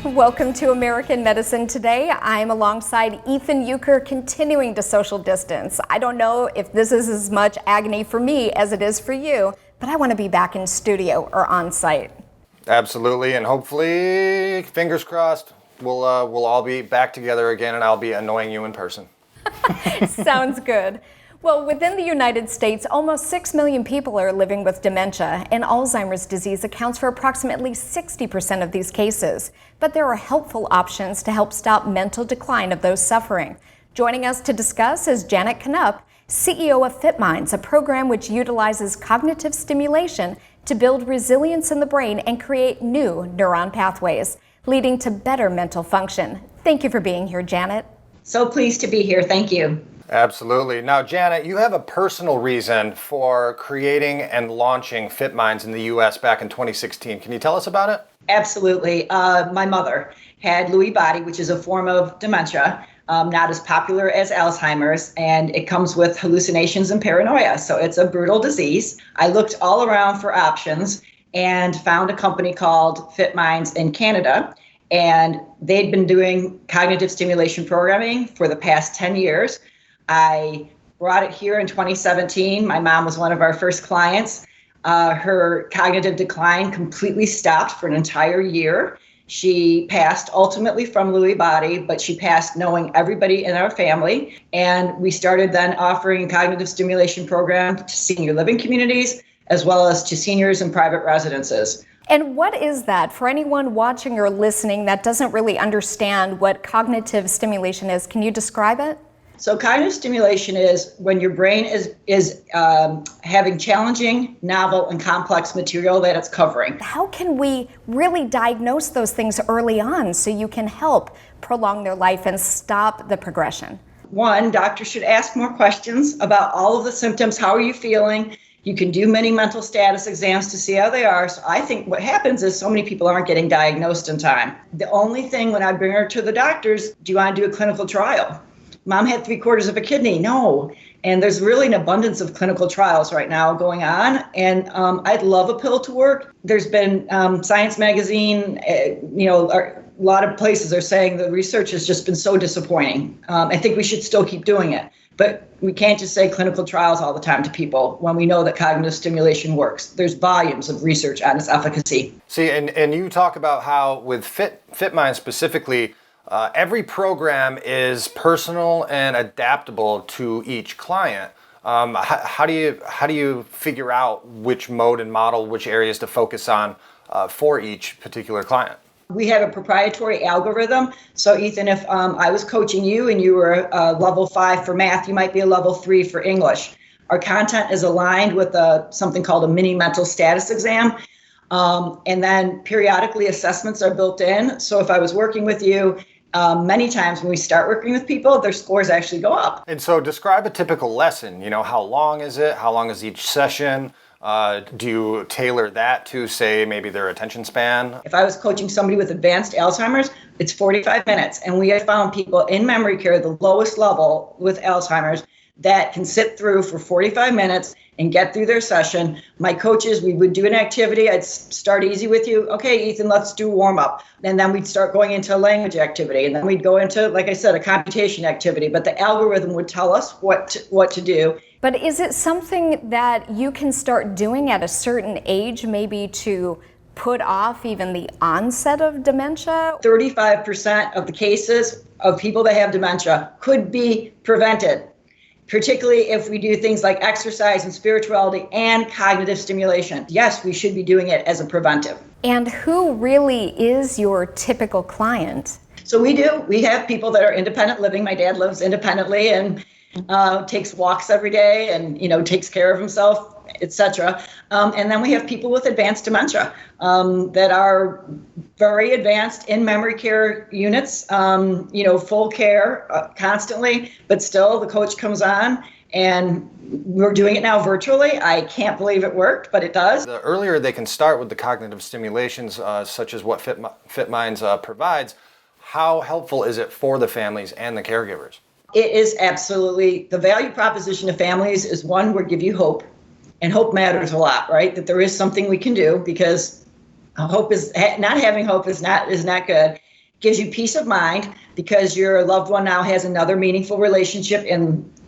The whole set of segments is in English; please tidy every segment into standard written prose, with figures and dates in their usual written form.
Welcome to American Medicine Today. I'm alongside Ethan Euchre, continuing to social distance. I don't know if this is as much agony for me as it is for you, but I want to be back in studio or on site. Absolutely, and hopefully, fingers crossed, we'll all be back together again, and I'll be annoying you in person. Sounds good. Well, within the United States, almost 6 million people are living with dementia, and Alzheimer's disease accounts for approximately 60% of these cases. But there are helpful options to help stop mental decline of those suffering. Joining us to discuss is Janet Knupp, CEO of FitMinds, a program which utilizes cognitive stimulation to build resilience in the brain and create new neuron pathways, leading to better mental function. Thank you for being here, Janet. So pleased to be here. Thank you. Absolutely. Now, Janet, you have a personal reason for creating and launching FitMinds in the U.S. back in 2016. Can you tell us about it? Absolutely. My mother had Lewy body, which is a form of dementia, not as popular as Alzheimer's, and it comes with hallucinations and paranoia. So it's a brutal disease. I looked all around for options and found a company called FitMinds in Canada, and they'd been doing cognitive stimulation programming for the past 10 years. I brought it here in 2017. My mom was one of our first clients. Her cognitive decline completely stopped for an entire year. She passed ultimately from Lewy body, but she passed knowing everybody in our family. And we started then offering cognitive stimulation program to senior living communities, as well as to seniors and private residences. And what is that? For anyone watching or listening that doesn't really understand what cognitive stimulation is, can you describe it? So cognitive stimulation is when your brain is having challenging, novel, and complex material that it's covering. How can we really diagnose those things early on so you can help prolong their life and stop the progression? One, doctors should ask more questions about all of the symptoms. How are you feeling? You can do many mental status exams to see how they are. So I think what happens is so many people aren't getting diagnosed in time. The only thing when I bring her to the doctors, do you want to do a clinical trial? Mom had 3/4 of a kidney. No. And there's really an abundance of clinical trials right now going on. And I'd love a pill to work. There's been Science Magazine, a lot of places are saying the research has just been so disappointing. I think we should still keep doing it. But we can't just say clinical trials all the time to people when we know that cognitive stimulation works. There's volumes of research on its efficacy. See, and you talk about how with FitMinds specifically, every program is personal and adaptable to each client. How do you figure out which mode and model, which areas to focus on for each particular client? We have a proprietary algorithm. So Ethan, if I was coaching you and you were level 5 for math, you might be a level 3 for English. Our content is aligned with something called a mini mental status exam. And then periodically assessments are built in. So if I was working with you, many times when we start working with people, their scores actually go up. And so describe a typical lesson. How long is it? How long is each session? Do you tailor that to, say, maybe their attention span? If I was coaching somebody with advanced Alzheimer's, it's 45 minutes. And we have found people in memory care, the lowest level with Alzheimer's, that can sit through for 45 minutes and get through their session. My coaches, we would do an activity. I'd start easy with you. Okay, Ethan, let's do warm up. And then we'd start going into a language activity. And then we'd go into, like I said, a computation activity. But the algorithm would tell us what to do. But is it something that you can start doing at a certain age, maybe to put off even the onset of dementia? 35% of the cases of people that have dementia could be prevented, particularly if we do things like exercise and spirituality and cognitive stimulation. Yes, we should be doing it as a preventive. And who really is your typical client? So we have people that are independent living. My dad lives independently and takes walks every day and, takes care of himself, etc. And then we have people with advanced dementia that are very advanced in memory care units, full care constantly, but still the coach comes on and we're doing it now virtually. I can't believe it worked, but it does. The earlier they can start with the cognitive stimulations, such as what FitMinds provides, how helpful is it for the families and the caregivers? It is absolutely, the value proposition to families is one, we give you hope, and hope matters a lot, right? That there is something we can do, because not having hope is not good. gives you peace of mind because your loved one now has another meaningful relationship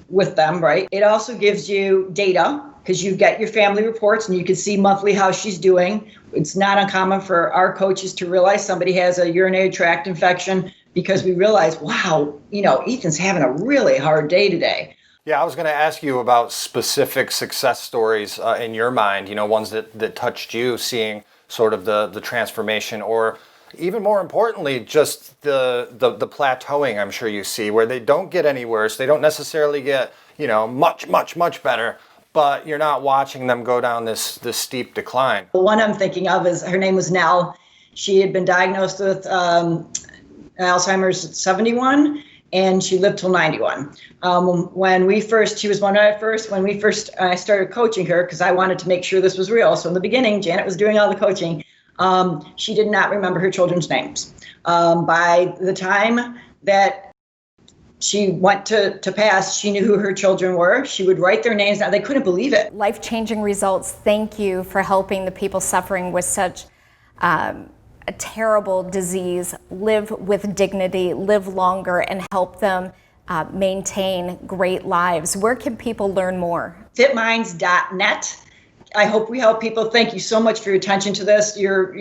with them, right? It also gives you data because you get your family reports and you can see monthly how she's doing. It's not uncommon for our coaches to realize somebody has a urinary tract infection because we realize, wow, Ethan's having a really hard day today. Yeah, I was going to ask you about specific success stories in your mind, ones that touched you, seeing sort of the transformation, or even more importantly, just the plateauing I'm sure you see, where they don't get any worse. They don't necessarily get, much better, but you're not watching them go down this steep decline. The one I'm thinking of is, her name was Nell. She had been diagnosed with Alzheimer's at 71, and she lived till 91. She was one of our first, I started coaching her because I wanted to make sure this was real. So in the beginning, Janet was doing all the coaching. She did not remember her children's names. By the time that she went to pass, she knew who her children were. She would write their names down. They couldn't believe it. Life-changing results. Thank you for helping the people suffering with such a terrible disease live with dignity, live longer, and help them maintain great lives. Where can people learn more? Fitminds.net. I hope we help people. Thank you so much for your attention to this. You're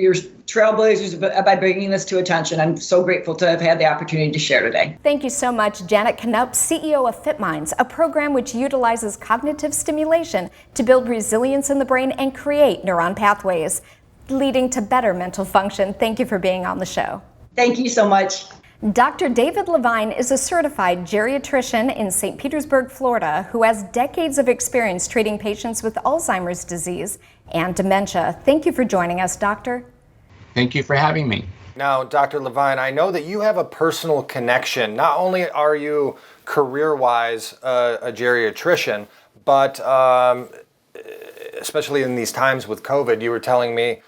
trailblazers by bringing this to attention. I'm so grateful to have had the opportunity to share today. Thank you so much, Janet Knupp, CEO of FitMinds, a program which utilizes cognitive stimulation to build resilience in the brain and create neuron pathways, leading to better mental function. Thank you for being on the show. Thank you so much. Dr. David Levine is a certified geriatrician in St. Petersburg, Florida, who has decades of experience treating patients with Alzheimer's disease and dementia. Thank you for joining us, Doctor. Thank you for having me. Now, Dr. Levine, I know that you have a personal connection. Not only are you career-wise a geriatrician, but especially in these times with COVID, you were telling me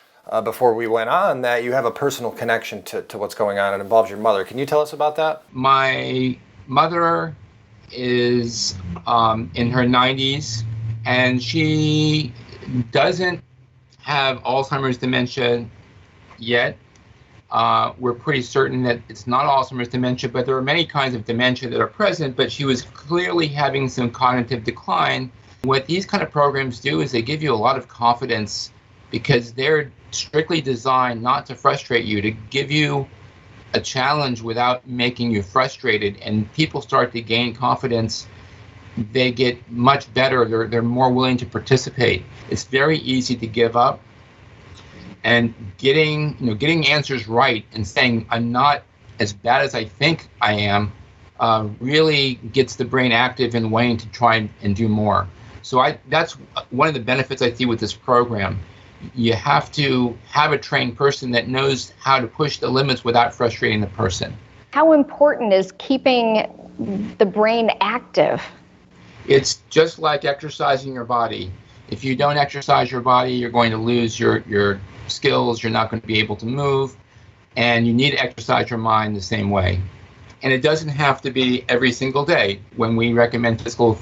before we went on that you have a personal connection to what's going on. It involves your mother. Can you tell us about that? My mother is in her 90s, and she doesn't have Alzheimer's dementia yet. We're pretty certain that it's not Alzheimer's dementia, but there are many kinds of dementia that are present, but she was clearly having some cognitive decline. What these kind of programs do is they give you a lot of confidence because they're strictly designed not to frustrate you, to give you a challenge without making you frustrated. And people start to gain confidence. They get much better. They're more willing to participate. It's very easy to give up. And getting answers right and saying, I'm not as bad as I think I am, really gets the brain active and wanting to try and do more. So that's one of the benefits I see with this program. You have to have a trained person that knows how to push the limits without frustrating the person. How important is keeping the brain active? It's just like exercising your body. If you don't exercise your body, you're going to lose your skills, you're not going to be able to move, and you need to exercise your mind the same way. And it doesn't have to be every single day. When we recommend physical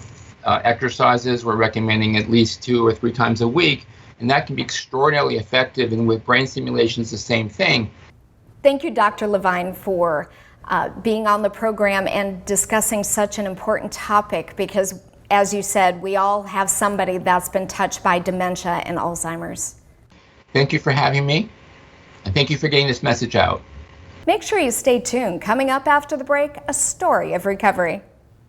exercises, we're recommending at least 2 or 3 times a week, and that can be extraordinarily effective. And with brain stimulation, it's the same thing. Thank you, Dr. Levine, for being on the program and discussing such an important topic because, as you said, we all have somebody that's been touched by dementia and Alzheimer's. Thank you for having me, and thank you for getting this message out. Make sure you stay tuned. Coming up after the break, a story of recovery.